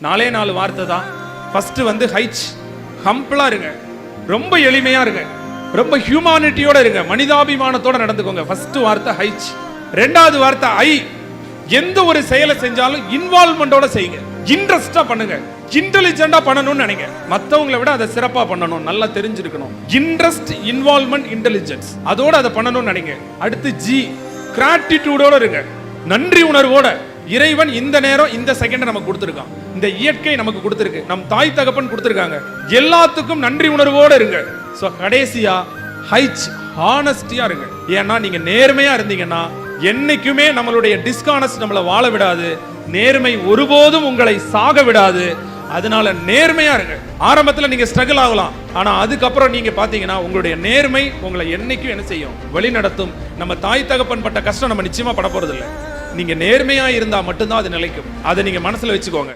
4 வார்த்தை தான். ஃபர்ஸ்ட் வந்து ஹைச், ஹம்பிளா இருங்க, ரொம்ப எளிமையா இருங்க, ரொம்ப ஹியூமானிட்டியோட இருங்க, மனிதாபிமானத்தோட நடந்துக்கோங்க. ஃபர்ஸ்ட் வார்த்தை ஹைச். ரெண்டாவது வார்த்தை ஐ, எந்த ஒரு செயலை செஞ்சாலும் இன்வால்வ்மெண்டோட செய்யுங்க, இன்ட்ரெஸ்டா பண்ணுங்க, இன்டெலிஜென்ட்டா பண்ணணும்னு நினைங்க, மற்றவங்களை விட அதை சிறப்பா பண்ணணும், நல்லா தெரிஞ்சிருக்கணும். இன்ட்ரெஸ்ட், இன்வால்வ்மெண்ட், இன்டெலிஜென்ஸ், அதோட அதை பண்ணணும்னு நினைங்க. அடுத்து ஜி, கிராட்டிடியூடோட இருங்க, நன்றி உணர்வோட. இறைவன் இந்த நேரம் இந்த செகண்ட் நமக்கு கொடுத்துருக்கான், இந்த இயற்கை நமக்கு கொடுத்துருக்கு, நம் தாய் தகப்பன் கொடுத்துருக்காங்க, எல்லாத்துக்கும் நன்றி உணர்வோட இருங்க. ஸோ கடைசியா ஹைச், ஹானஸ்டியா இருங்க. ஏன்னா நீங்க நேர்மையா இருந்தீங்கன்னா என்னைக்குமே நம்மளுடைய டிஸ்கானஸ்ட் நம்மளை வாழ விடாது, நேர்மை ஒருபோதும் உங்களை சாக விடாது. அதனால நேர்மையா இருங்க. ஆரம்பத்துல நீங்க ஸ்ட்ரகிள் ஆகலாம், ஆனா அதுக்கப்புறம் நீங்க பாத்தீங்கன்னா உங்களுடைய நேர்மை உங்களை என்னைக்கும் என்ன செய்யும், வழி நடத்தும். நம்ம தாய் தகப்பன் பட்ட கஷ்டம் நம்ம நிச்சயமா பட போறது இல்லை. நீங்க நேர்மையா இருந்தா மட்டும்தான் அது நிலைக்கும். அதை நீங்க மனசுல வச்சுக்கோங்க.